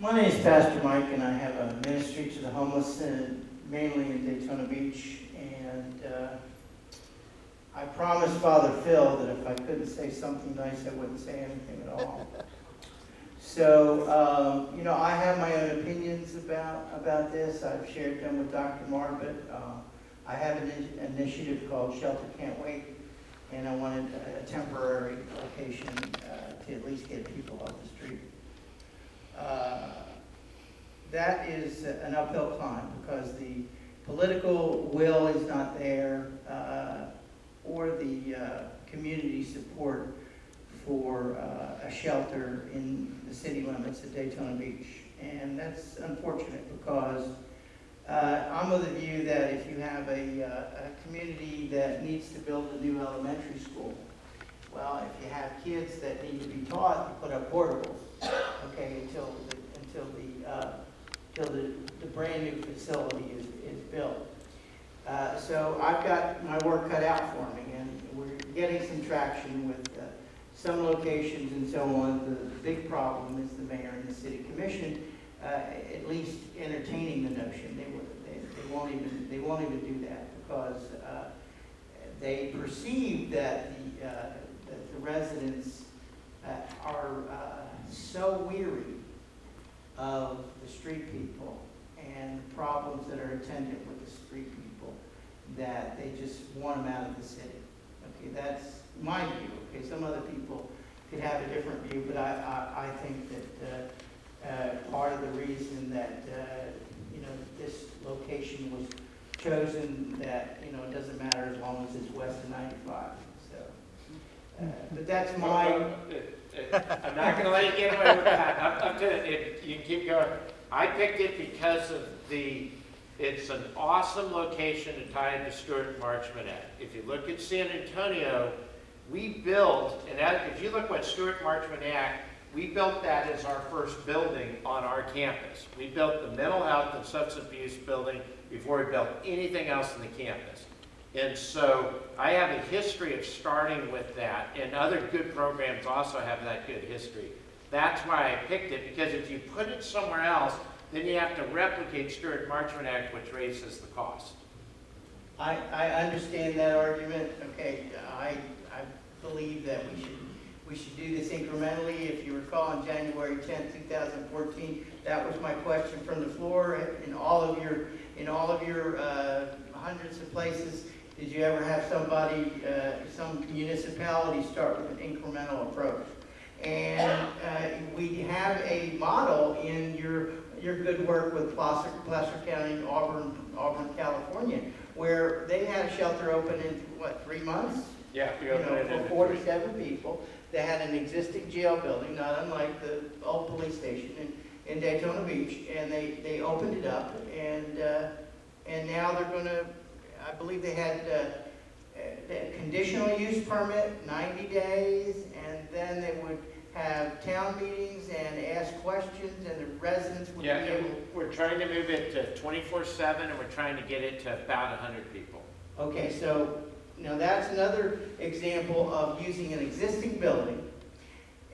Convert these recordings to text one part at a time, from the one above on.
My name is Pastor Mike, and I have a ministry to the homeless, mainly in Daytona Beach. And I promised Father Phil that if I couldn't say something nice, I wouldn't say anything at all. So, I have my own opinions about this. I've shared them with Dr. Marbut. I have an initiative called Shelter Can't Wait, and I wanted a temporary location to at least get people off the street. That is an uphill climb because the political will is not there, or the community support for a shelter in the city limits of Daytona Beach. And that's unfortunate because I'm of the view that if you have a community that needs to build a new elementary school, well, if you have kids that need to be taught, you put up portables, okay, until the brand new facility is built. So I've got my work cut out for me, and we're getting some traction with some locations and so on. The big problem is the mayor and the city commission at least entertaining the notion. They won't even do that because they perceive that the residents are so weary of the street people and the problems that are attendant with the street people that they just want them out of the city. Okay, that's my view. Okay, some other people could have a different view, but I think that part of the reason that this location was chosen, that it doesn't matter as long as it's west of 95. So, but that's my. I'm not going to let you get away with that. Up to it. You can keep going. I picked it because of it's an awesome location to tie into Stuart Marchman at. If you look at San Antonio, we built, and if you look what Stuart Marchman Act, we built that as our first building on our campus. We built the mental health and substance abuse building before we built anything else in the campus. And so I have a history of starting with that, and other good programs also have that good history. That's why I picked it, because if you put it somewhere else, then you have to replicate Stuart Marchman Act, which raises the cost. I understand that argument. Okay, I believe that we should do this incrementally. If you recall, on January 10th, 2014, that was my question from the floor. In all of your hundreds of places, did you ever have some municipality start with an incremental approach? And we have a model in your good work with Placer County, Auburn, California, where they had a shelter open in 3 months? Yeah, we opened it for 47 people. They had an existing jail building, not unlike the old police station in Daytona Beach, and they opened it up, and now they're going to. I believe they had a conditional use permit, 90 days, and then they would have town meetings and ask questions, and the residents would be able. We're trying to move it to 24/7, and we're trying to get it to about 100 people. Okay, so now that's another example of using an existing building,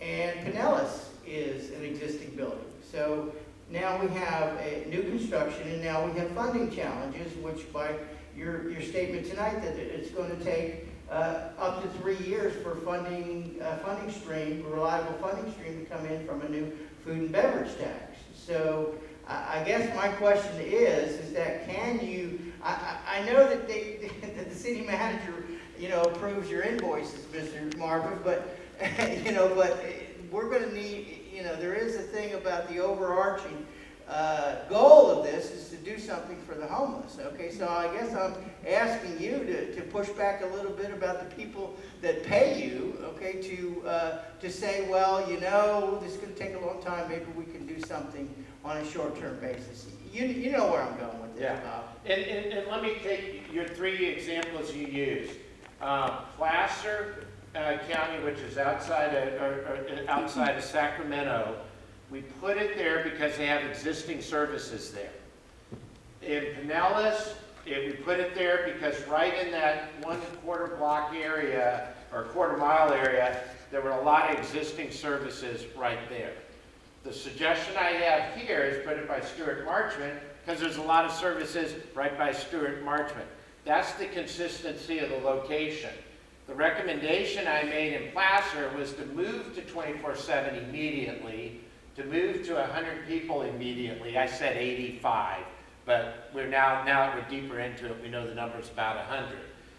and Pinellas is an existing building. So now we have a new construction, and now we have funding challenges, which by your statement tonight that it's going to take up to 3 years for reliable funding stream to come in from a new food and beverage tax. So I guess my question is that can you? I know that that the city manager approves your invoices, Mr. Marbut, but but we're going to need. There is a thing about the overarching goal of this is to do something for the homeless. Okay, so I guess I'm asking you to push back a little bit about the people that pay you. Okay, to say, well, this is going to take a long time. Maybe we can do something on a short-term basis. You know where I'm going with this, Yeah. Bob. And let me take your 3 examples you used. Placer County, which is outside of Sacramento. We put it there because they have existing services there. In Pinellas, we put it there because right in that 1/4 block area, or 1/4 mile area, there were a lot of existing services right there. The suggestion I have here is put it by Stuart Marchman, because there's a lot of services right by Stuart Marchman. That's the consistency of the location. The recommendation I made in Placer was to move to 24/7 immediately, to move to 100 people immediately. I said 85, but now that we're deeper into it, we know the number's about 100.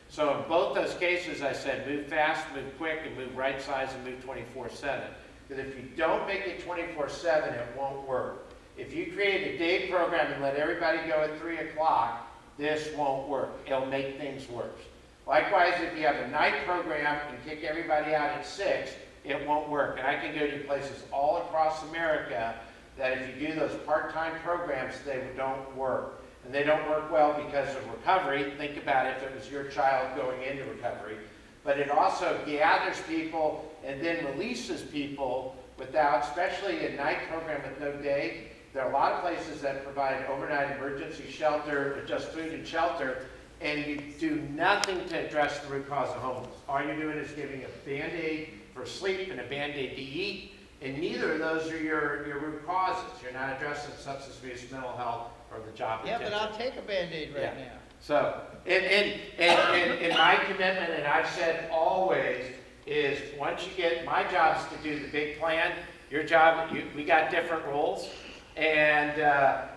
So in both those cases, I said move fast, move quick, and move right size and move 24/7. Because if you don't make it 24/7, it won't work. If you create a day program and let everybody go at 3 o'clock, this won't work. It'll make things worse. Likewise, if you have a night program and kick everybody out at 6, it won't work. And I can go to places all across America that if you do those part-time programs, they don't work. And they don't work well because of recovery. Think about it if it was your child going into recovery. But it also gathers people and then releases people without, especially a night program with no day. There are a lot of places that provide overnight emergency shelter with just food and shelter, and you do nothing to address the root cause of homelessness. All you're doing is giving a Band-Aid for sleep and a Band-Aid to eat, and neither of those are your root causes. You're not addressing substance abuse, mental health, or the job Yeah, retention. but I'll take a Band-Aid right now. So, in my commitment, and I've said always, is once you get, my job is to do the big plan. Your job, we got different roles. And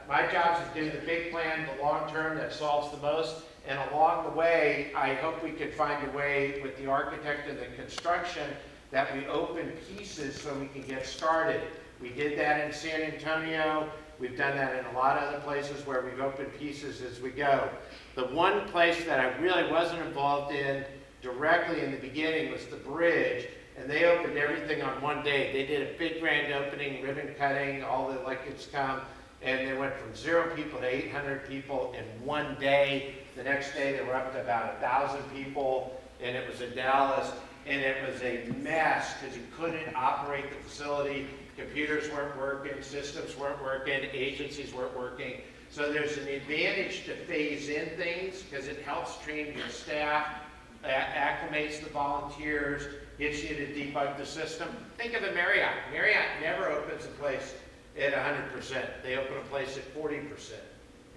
my job is to do the big plan, the long term that solves the most. And along the way, I hope we could find a way with the architect and the construction that we open pieces so we can get started. We did that in San Antonio. We've done that in a lot of other places where we've opened pieces as we go. The one place that I really wasn't involved in directly in the beginning was the bridge. And they opened everything on one day. They did a big grand opening, ribbon cutting, all the electeds come, and they went from 0 people to 800 people in one day. The next day they were up to about 1,000 people, and it was in Dallas, and it was a mess because you couldn't operate the facility. Computers weren't working, systems weren't working, agencies weren't working. So there's an advantage to phase in things because it helps train your staff, acclimates the volunteers, gets you to debug the system. Think of a Marriott. Marriott never opens a place at 100%. They open a place at 40%.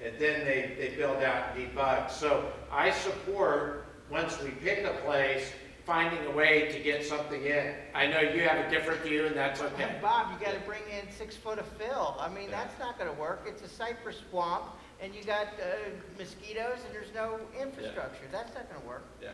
And then they build out and debug. So I support, once we pick a place, finding a way to get something in. I know you have a different view, and that's okay. Bob, you gotta bring in 6 foot of fill. I mean, that's not gonna work. It's a cypress swamp, and you got mosquitoes, and there's no infrastructure. That's not gonna work. Yeah.